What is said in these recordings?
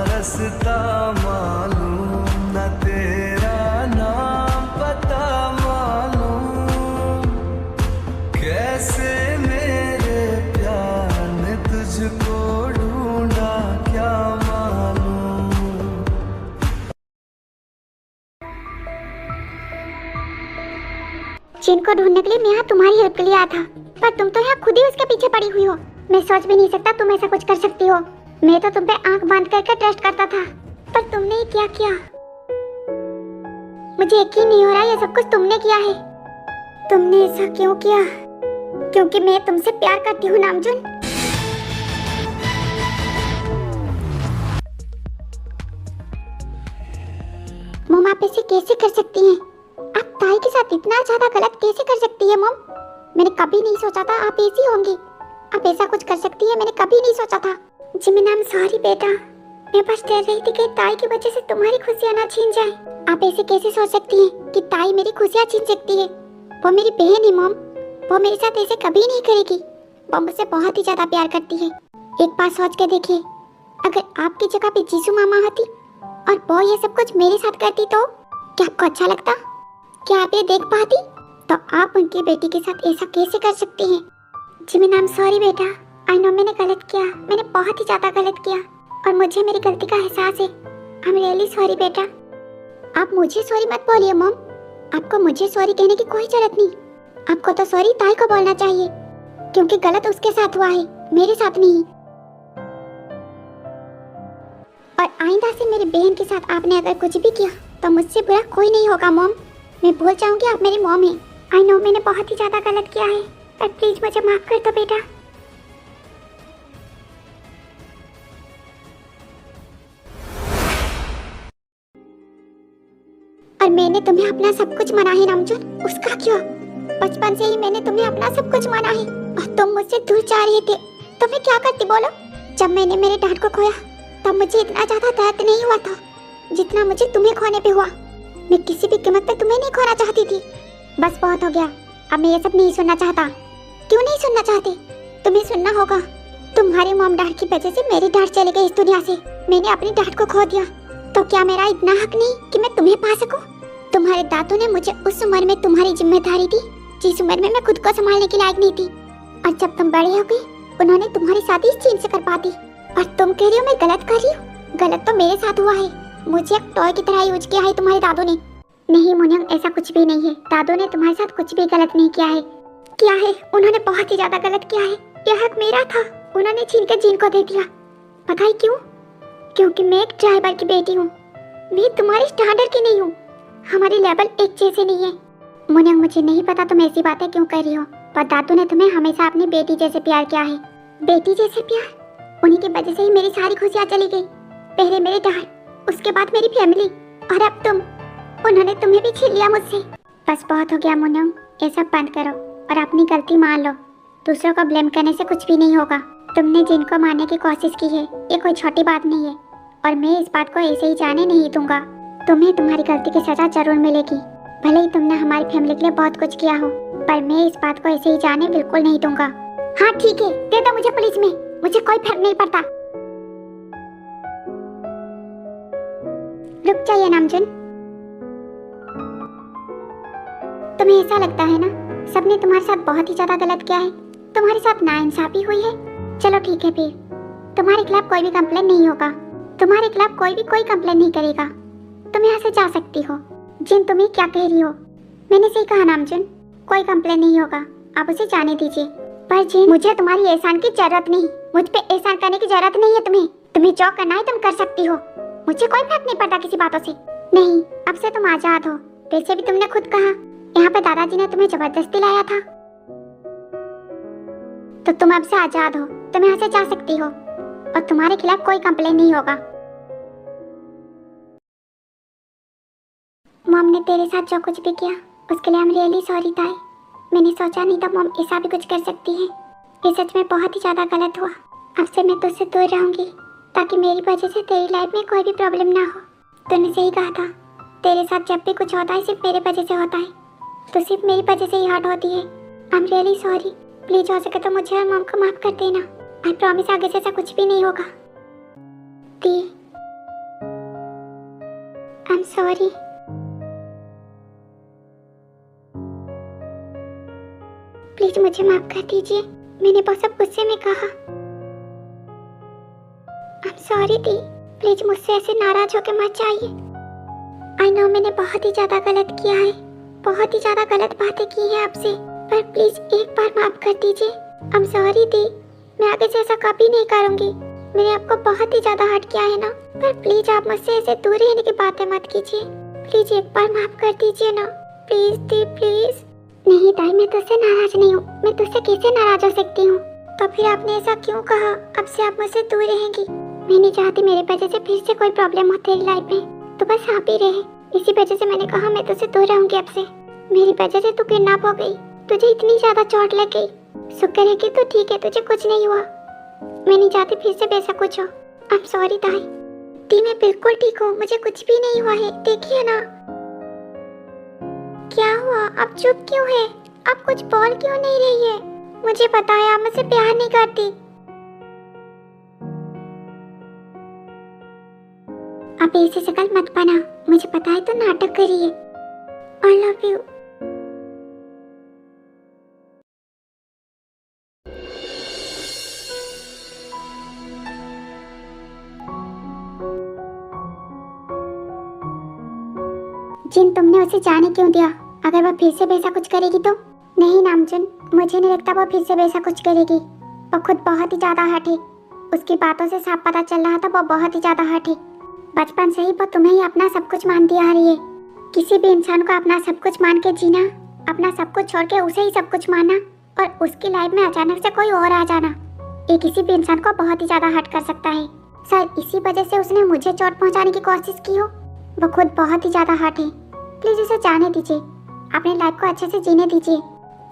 रास्ता मालूम न तेरा नाम पता मालूम, कैसे मेरे प्यार ने तुझको ढूंढा क्या मालूम। जिनको ढूंढने के लिए मैं यहाँ तुम्हारी हेल्प के लिए आया था, पर तुम तो यहाँ खुद ही उसके पीछे पड़ी हुई हो। मैं सोच भी नहीं सकता तुम ऐसा कुछ कर सकती हो। मैं तो तुम पे आंख बंद करके ट्रस्ट करता था, पर तुमने ये क्या किया? मुझे यकीन नहीं हो रहा ये सब कुछ तुमने किया है। तुमने ऐसा क्यों किया? क्योंकि मैं तुमसे प्यार करती हूँ नामजुन। मम आप ऐसे कैसे कर सकती हैं? आप ताई के साथ इतना ज्यादा गलत कैसे कर सकती है मम? मैंने कभी नहीं सोचा था आप ऐसी होंगी। आप ऐसा कुछ कर सकती है, मैंने कभी नहीं सोचा था। जिमी नाम सॉरी बेटा, मैं बस डर रही थी कि ताई की वजह से तुम्हारी खुशियाँ ना छीन जाए। आप ऐसे कैसे सोच सकती हैं कि ताई मेरी खुशियाँ छीन सकती है? वो मेरी बहन है मम, वो मेरे साथ ऐसे कभी नहीं करेगी। वो मुझसे बहुत ही ज्यादा प्यार करती है। एक बार सोच के देखिए, अगर आपकी जगह पे जीसू मामा होती और वो ये सब कुछ मेरे साथ करती तो क्या आपको अच्छा लगता? क्या आप ये देख पाती? तो आप उनकी बेटी के साथ ऐसा कैसे कर सकती हैं? जिमी नाम सॉरी बेटा, आई नो मैंने गलत किया, मैंने बहुत ही ज्यादा गलत किया और मुझे मेरी गलती का एहसास है। आई एम रियली सॉरी बेटा। आप मुझे सॉरी मत बोलिए मॉम, आपको मुझे सॉरी कहने की कोई जरूरत नहीं। आपको तो सॉरी ताई को बोलना चाहिए, क्योंकि गलत उसके साथ हुआ है, मेरे साथ नहीं। और आइंदा से मेरी बहन के साथ आपने अगर कुछ भी किया तो मुझसे बुरा कोई नहीं होगा मॉम। मैं भूल जाऊंगी आप मेरी मॉम हैं। आई नो मैंने बहुत ही ज्यादा गलत किया है, पर प्लीज मुझे माफ कर दो बेटा। और मैंने तुम्हें अपना सब कुछ माना है नामजुन, उसका क्यों? बचपन से ही मैंने तुम्हें अपना सब कुछ माना है और तुम मुझसे दूर जा रहे थे तो मैं क्या करती बोलो? जब मैंने मेरे डैड को खोया तब मुझे इतना ज्यादा दर्द नहीं हुआ था जितना मुझे तुम्हें खोने पे हुआ। मैं किसी भी कीमत पे तुम्हें नहीं खोना चाहती थी। बस बहुत हो गया, अब मैं ये सब नहीं सुनना चाहता। क्यों नहीं सुनना चाहते? तुम्हें सुनना होगा। तुम्हारे मॉम डैड की वजह से मेरी डैड चले गए इस दुनिया से। मैंने अपने डैड को खो दिया, तो क्या मेरा इतना हक नहीं कि मैं तुम्हें पा सकूं? तुम्हारे दादू ने मुझे उस उम्र में तुम्हारी जिम्मेदारी दी जिस उम्र में मैं खुद को संभालने के लायक नहीं थी, और जब तुम बड़े हो गई उन्होंने तुम्हारी शादी इस चीन से कर पा दी। और तुम कह रही हो मैं गलत कर रही हूँ? गलत तो मेरे साथ हुआ है, मुझे एक टॉय की तरह यूज किया है तुम्हारे दादू ने। नहीं मुनियम, ऐसा कुछ भी नहीं है। दादू ने तुम्हारे साथ कुछ भी गलत नहीं किया है। किया है, उन्होंने बहुत ही ज्यादा गलत किया है। यह हक मेरा था, उन्होंने छीन के जीन को दे दिया। पता है क्यों? क्योंकि मैं एक ड्राइवर की बेटी हूँ, मैं तुम्हारे स्टैंडर्ड की नहीं हूँ। हमारे लेवल एक जैसे नहीं है। मुनियम मुझे नहीं पता तुम ऐसी बातें क्यों कर रही हो, पर दादू ने तुम्हें हमेशा अपनी बेटी जैसे प्यार किया है। बेटी जैसे प्यार? उन्हीं की वजह से ही मेरी सारी खुशियाँ चली गई। पहले मेरे डैड, उसके बाद मेरी फैमिली, और अब तुम। उन्होंने तुम्हें भी छीन लिया मुझसे। बस बहुत हो गया मुनियम, ये सब बंद करो और अपनी गलती मान लो। दूसरों को ब्लेम करने से कुछ भी नहीं होगा। तुमने जिनको मारने की कोशिश की है ये कोई छोटी बात नहीं है, और मैं इस बात को ऐसे ही जाने नहीं दूंगा। तुम्हें तुम्हारी गलती की सजा जरूर मिलेगी। भले ही तुमने हमारी फैमिली के लिए बहुत कुछ किया हो, पर मैं इस बात को ऐसे ही जाने बिल्कुल नहीं दूंगा। हाँ ठीक है, दे दो मुझे पुलिस में, मुझे कोई फर्क नहीं पड़ता। रुक जाइए नामजुन, तुम्हें ऐसा लगता है ना सबने तुम्हारे साथ बहुत ही ज्यादा गलत किया है, तुम्हारे साथ नाइंसाफी हुई है। चलो ठीक है, फिर तुम्हारे खिलाफ कोई भी कंप्लेन नहीं होगा। तुम्हारे खिलाफ कोई भी कोई कंप्लेन नहीं करेगा। तुम यहाँ से जा सकती हो। जिन तुम्हें क्या कह रही हो? मैंने सही कहा नामजुन, कोई कंप्लेन नहीं होगा, आप उसे जाने दीजिए। पर जिन, मुझे तुम्हारी एहसान की जरूरत नहीं, मुझ पे एहसान करने की जरूरत नहीं है। तुम्हें जो करना है तुम कर सकती हो, मुझे कोई फर्क नहीं पड़ता किसी बातों से। नहीं, अब से तुम आजाद हो। वैसे भी तुमने खुद कहा यहाँ पे दादाजी ने तुम्हें जबरदस्ती लाया था, तो तुम अब से आजाद हो। तुम यहाँ से जा सकती हो और तुम्हारे खिलाफ कोई कंप्लेन नहीं होगा। मॉम ने तेरे साथ जो कुछ भी किया उसके लिए आई एम रियली सॉरी ताई। मैंने सोचा नहीं था मॉम ऐसा भी कुछ कर सकती है। ये सच में बहुत ही ज्यादा गलत हुआ। अब से मैं तुझसे दूर रहूंगी ताकि मेरी वजह से तेरी लाइफ में कोई भी प्रॉब्लम ना हो। तूने सही कहा था, तेरे साथ जब भी कुछ होता है सिर्फ मेरे वजह से होता है, तो सिर्फ मेरी वजह से ही हर्ट होती है। I am really sorry. Please हो सके तो मुझे और मॉम को माफ कर देना। आई प्रॉमिस आगे से ऐसा कुछ भी नहीं होगा। दी, सॉरी। प्लीज मुझे माफ कर दीजिए, मैंने बहुत गुस्से में कहा। I am sorry the, please मुझसे ऐसे नाराज होके मत जाइए। आई नो मैंने बहुत ही ज्यादा गलत किया है, बहुत ही ज्यादा गलत बातें की हैं आपसे, पर प्लीज एक बार माफ कर दीजिए। आई एम सॉरी दी, मैं आगे से ऐसा कभी नहीं करूंगी। मैंने आपको बहुत ही ज्यादा हर्ट किया है ना, पर प्लीज आप मुझसे ऐसे दूर रहने की बातें मत कीजिए। प्लीज एक बार माफ कर दीजिए ना, प्लीज दी प्लीज। नहीं ताई, मैं तुझसे नाराज नहीं हूँ, मैं तुझसे कैसे नाराज हो सकती हूँ? तो फिर आपने ऐसा क्यों कहा? अब से आप मुझसे दूर रहेंगी। मैं नहीं चाहती मेरे वजह से फिर से कोई प्रॉब्लम हो तेरी लाइफ में, तो बस आप ही रहे। इसी वजह से मैंने कहा मैं तुझसे दूर रहूंगी अब से। मेरी वजह से तू किडनैप हो गई, तुझे इतनी ज्यादा चोट लग गई। शुक्र है कि तू ठीक है, तुझे कुछ नहीं हुआ। मैं नहीं चाहती फिर से वैसा कुछ हो। आई एम सॉरी ताई। दी मैं बिल्कुल ठीक हूँ, मुझे कुछ भी नहीं हुआ है, देखिए ना। क्या हुआ? आप चुप क्यों है? आप कुछ बोल क्यों नहीं रही है? मुझे पता है आप मुझसे प्यार नहीं करती। आप ऐसी शक्ल मत बना, मुझे पता है तो नाटक कर रही है। I love you. जिन तुमने उसे जाने क्यों दिया? अगर वो फिर से वैसा कुछ करेगी तो? नहीं नामजुन, मुझे नहीं लगता वो फिर से वैसा कुछ करेगी। वो खुद बहुत ही ज्यादा हर्ट है, उसकी बातों से साफ पता चल रहा था वो बहुत ही ज्यादा हर्ट है। बचपन से ही वो तुम्हें ही अपना सब कुछ मानती आ रही है। किसी भी इंसान को अपना सब कुछ मान के जीना, अपना सब कुछ छोड़ के उसे ही सब कुछ मानना, और उसकी लाइफ में अचानक से कोई और आ जाना, ये किसी भी इंसान को बहुत ही ज्यादा हर्ट कर सकता है। शायद इसी वजह से उसने मुझे चोट पहुंचाने की कोशिश की हो। वो खुद बहुत ही ज्यादा हर्ट है। प्लीज उसे जाने दीजिए, अपनी लाइफ को अच्छे से जीने दीजिए।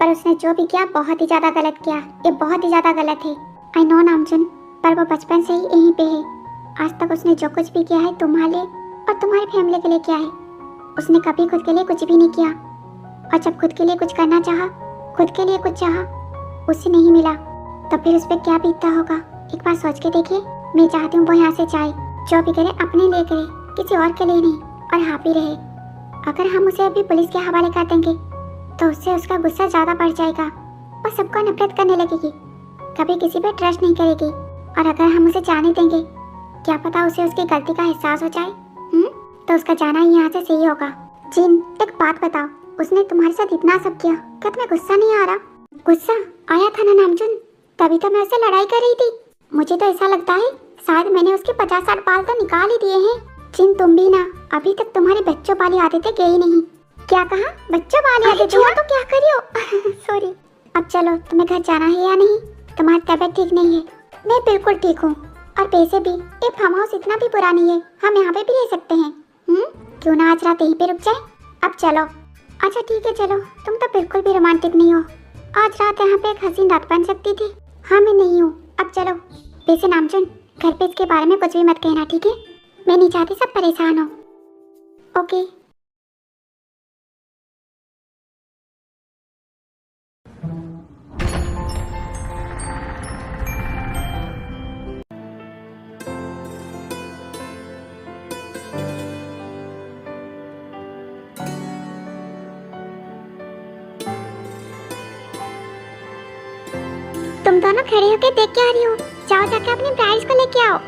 पर उसने जो भी किया बहुत ही ज्यादा गलत किया, ये बहुत ही ज्यादा गलत है। आई नो नामजुन, पर वो बचपन से ही यहीं पे है। आज तक उसने जो कुछ भी किया है तुम्हारे और तुम्हारी फैमिली के लिए किया है। उसने कभी खुद के लिए कुछ भी नहीं किया, और जब खुद के लिए कुछ करना चाहा, खुद के लिए कुछ चाहा, उससे नहीं मिला, तो फिर उस पर क्या बीतता होगा? एक बार सोच के देखिए। मैं चाहती हूँ वो यहाँ से जाए, जो भी करे अपने लिए करे, किसी और के लिए नहीं, और हैप्पी रहे। अगर हम उसे अभी पुलिस के हवाले कर देंगे तो उससे उसका गुस्सा ज्यादा बढ़ जाएगा और सबको नफरत करने लगेगी, कभी किसी पे ट्रस्ट नहीं करेगी। और अगर हम उसे जाने देंगे, क्या पता उसे उसकी गलती का एहसास हो जाए, तो उसका जाना ही यहाँ से सही होगा। जिन, एक बात बताओ, उसने तुम्हारे साथ इतना सब किया, क्या तुम्हें गुस्सा नहीं आ रहा? गुस्सा आया था ना नामजुन, तभी तो मैं उससे लड़ाई कर रही थी। मुझे तो ऐसा लगता है शायद मैंने उसके 50-60 बाल तो निकाल ही दिए हैं। जिन, तुम भी ना, अभी तक तुम्हारी बच्चों वाली आदतें गई नहीं। क्या कहा? बच्चों वाली आदतें? तो क्या करियो? सॉरी। अब चलो, तुम्हें घर जाना है या नहीं? तुम्हारी तबीयत ठीक नहीं है? मैं बिल्कुल ठीक हूँ, और पैसे भी। ये फार्म हाउस इतना भी पुरानी है, हम यहाँ पे भी रह सकते हैं। क्यों ना आज रात यहीं पे रुक जाए? अब चलो। अच्छा ठीक है चलो, तुम तो बिल्कुल भी रोमांटिक नहीं हो। आज रात यहाँ पे एक हसीन रात बन सकती थी। हाँ मैं नहीं हूँ, अब चलो। वैसे नामजुन, घर पे इसके बारे में कुछ भी मत कहना, ठीक है? मैं नहीं चाहती सब परेशान हो। ओके। तुम दोनों खड़े होके देख के आ रही हो, जाओ जाके अपनी ब्राइड्स को लेके आओ।